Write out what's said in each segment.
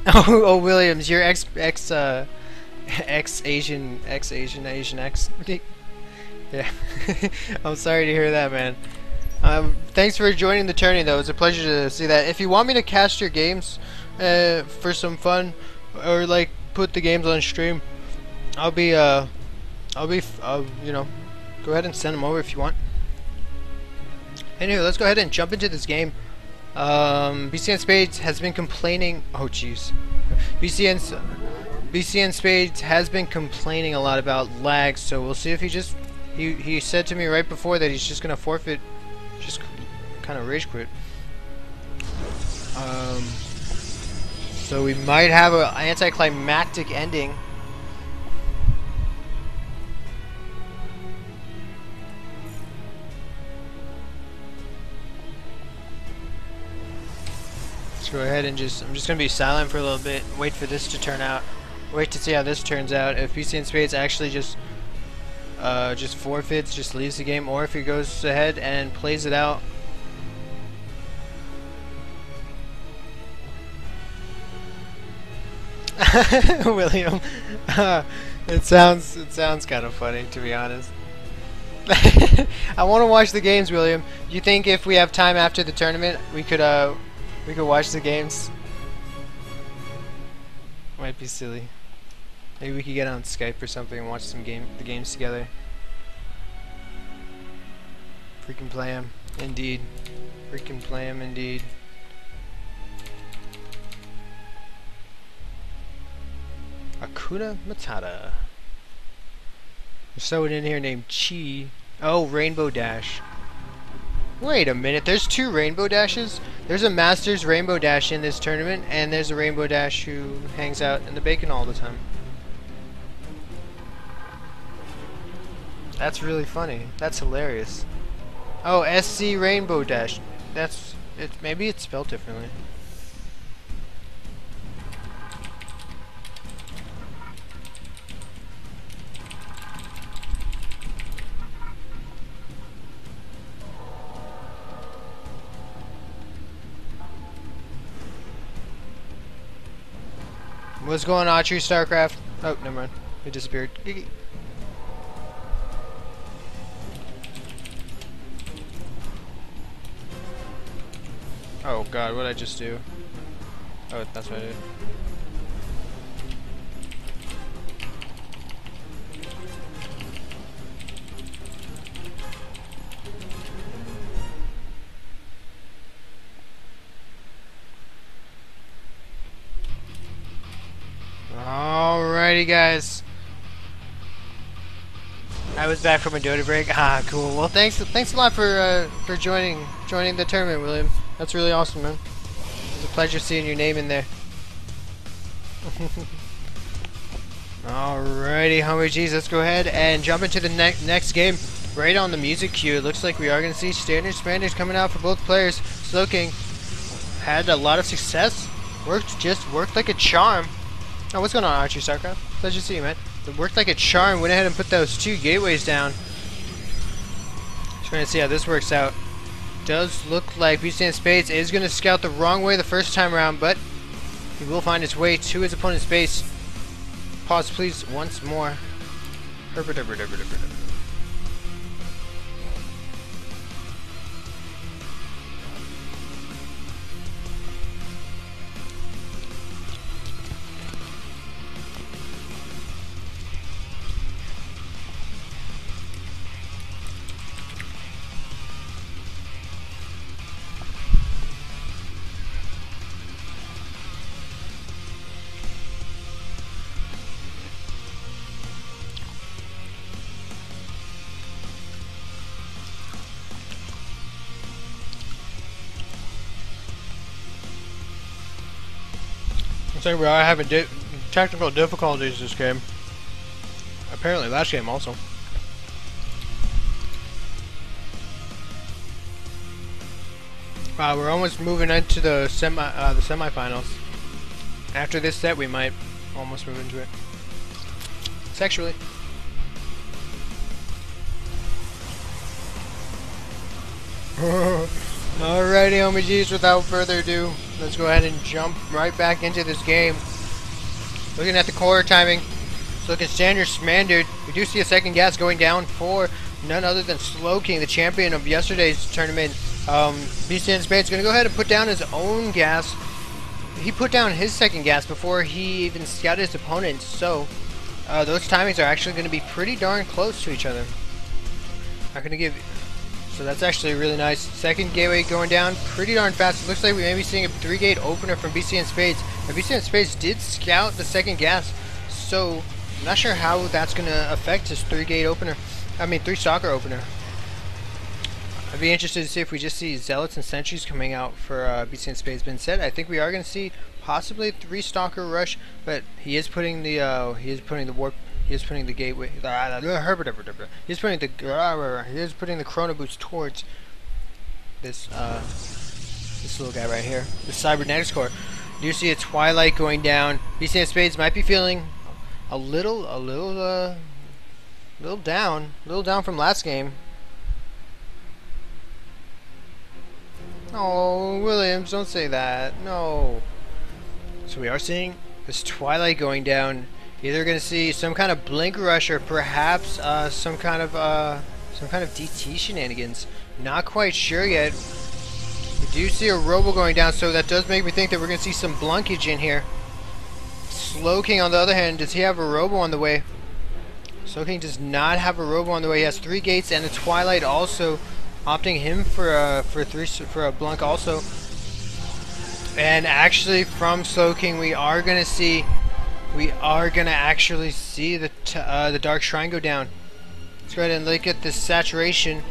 Oh, Williams, you're Asian X. Yeah. I'm sorry to hear that, man. Thanks for joining the tourney, though. It's a pleasure to see that. If you want me to cast your games for some fun, or like put the games on stream, you know, go ahead and send them over if you want. Anyway, let's go ahead and jump into this game. BCNSpades has been complaining. Oh, jeez. BCNSpades has been complaining a lot about lag, so we'll see if he said to me right before that he's just gonna forfeit, just kind of rage quit. So we might have an anticlimactic ending. Let's go ahead and I'm just gonna be silent for a little bit, wait for this to turn out, wait to see how this turns out. If BCNSpades actually just forfeits, just leaves the game, or if he goes ahead and plays it out. William, it sounds kind of funny, to be honest. I want to watch the games, William. You think if we have time after the tournament, we could watch the games? Might be silly. Maybe we could get on Skype or something and watch the games together. Freaking play 'em, indeed. Freaking play 'em, indeed. Akuna Matata. There's someone in here named Chi. Oh, Rainbow Dash. Wait a minute, there's two Rainbow Dashes? There's a Masters Rainbow Dash in this tournament, and there's a Rainbow Dash who hangs out in the bacon all the time. That's really funny. That's hilarious. Oh, SC Rainbow Dash. That's it. Maybe it's spelled differently. What's going on, True StarCraft? Oh, never mind. It disappeared. Oh god, what did I just do? Oh, that's what I did. Alrighty, guys. I was back from a Dota break. Ah, cool. Well, thanks a lot for joining the tournament, William. That's really awesome, man. It was a pleasure seeing your name in there. Alrighty, homie G's, let's go ahead and jump into the next game. Right on the music cue, it looks like we are going to see standard Spanish coming out for both players. SlowKing had a lot of success. Worked like a charm. Oh, what's going on, Archie StarCraft? Pleasure to see you, man. It worked like a charm. Went ahead and put those two gateways down. Just trying to see how this works out. Does look like BCNSpades is going to scout the wrong way the first time around, but he will find his way to his opponent's base. Pause, please, once more. Looks like we are having technical difficulties this game. Apparently last game also. Wow, we're almost moving into the semifinals. After this set, we might almost move into it. Sexually. Alrighty, homies, without further ado, let's go ahead and jump right back into this game. Looking at the core timing, looking standard. We do see a second gas going down for none other than SlowKing, the champion of yesterday's tournament. BCNSpades going to go ahead and put down his own gas. He put down his second gas before he even scouted his opponent, so those timings are actually going to be pretty darn close to each other. So that's actually really nice. Second gateway going down pretty darn fast. It looks like we may be seeing a 3-gate opener from BCNSpades. And BCNSpades did scout the second gas, so I'm not sure how that's going to affect his 3-gate opener. I mean 3-stalker opener. I'd be interested to see if we just see Zealots and Sentries coming out for BCNSpades. But instead, I think we are going to see possibly a 3-stalker rush, but he is putting the gateway. He is putting the Chrono Boost towards this little guy right here, the Cybernetics core. You see a Twilight going down. BCNSpades might be feeling a little down from last game. Oh, Williams, don't say that. No. So we are seeing this Twilight going down. Either going to see some kind of blink rush or perhaps some kind of DT shenanigans. Not quite sure yet. We do see a Robo going down, so that does make me think that we're going to see some blunkage in here. SlowKing, on the other hand, does he have a Robo on the way? SlowKing does not have a Robo on the way. He has 3 gates and a Twilight also, opting him for a blunk also. And actually, from SlowKing, we are going to actually see the Dark Shrine go down. Let's go ahead and look at this saturation.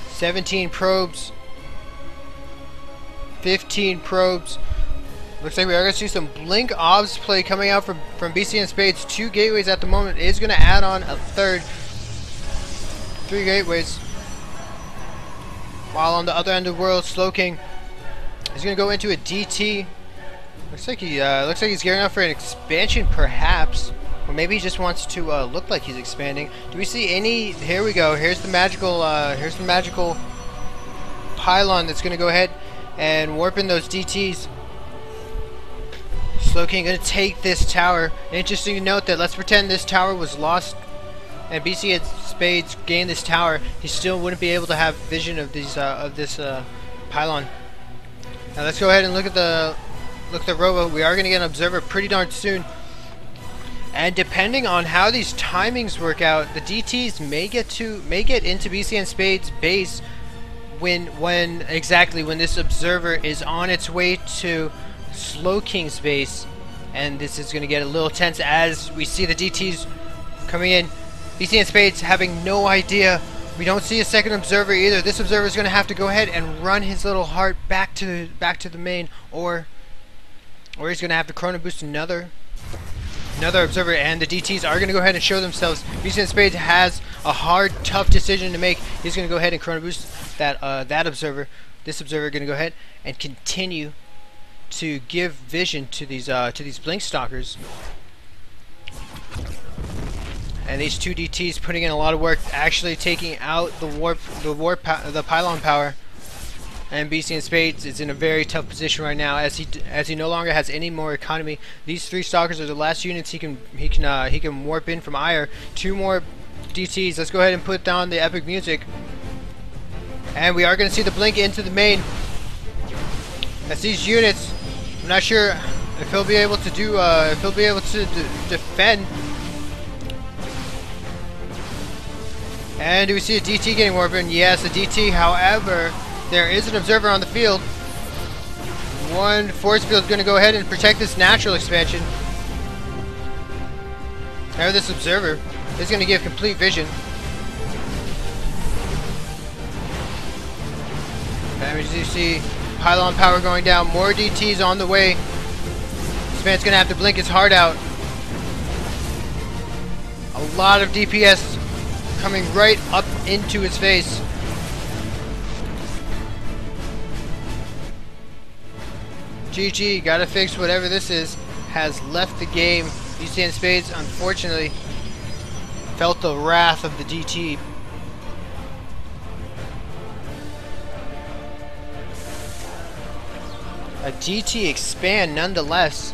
17 probes. 15 probes. Looks like we are going to see some blink obs play coming out from BCNSpades. 2 gateways at the moment. It is going to add on a third. 3 gateways. While on the other end of the world, SlowKing is going to go into a DT. Looks like he's gearing up for an expansion, perhaps, or maybe he just wants to look like he's expanding. Do we see any? Here we go. Here's the magical pylon that's going to go ahead and warp in those DTs. SlowKing going to take this tower. Interesting to note that, let's pretend this tower was lost and BCNSpades gained this tower. He still wouldn't be able to have vision of these this pylon. Now let's go ahead and look at the Robo. We are going to get an observer pretty darn soon. And depending on how these timings work out, the DTs may get into BCNSpades base when this observer is on its way to SlowKing's base. And this is going to get a little tense as we see the DTs coming in. BCNSpades having no idea. We don't see a second observer either. This observer is going to have to go ahead and run his little heart back to the main, or he's going to have to Chrono Boost another observer, and the DTs are going to go ahead and show themselves. BCNSpades has a hard, tough decision to make. He's going to go ahead and Chrono Boost that observer. This observer going to go ahead and continue to give vision to these blink stalkers. And these 2 DTs putting in a lot of work, actually taking out the pylon power. And BCNSpades is in a very tough position right now, as he no longer has any more economy. These 3 stalkers are the last units he can warp in from Ire. 2 more DTs. Let's go ahead and put down the epic music. And we are going to see the blink into the main. As these units, I'm not sure if he'll be able to defend. And do we see a DT getting warped in? Yes, a DT. However, there is an observer on the field. 1 force field is going to go ahead and protect this natural expansion. However, this observer is going to give complete vision. And as you see, pylon power going down. More DTs on the way. This man's going to have to blink his heart out. A lot of DPS coming right up into his face. GG, gotta fix whatever this is. Has left the game. BCNSpades, unfortunately, felt the wrath of the DT. A DT expand nonetheless.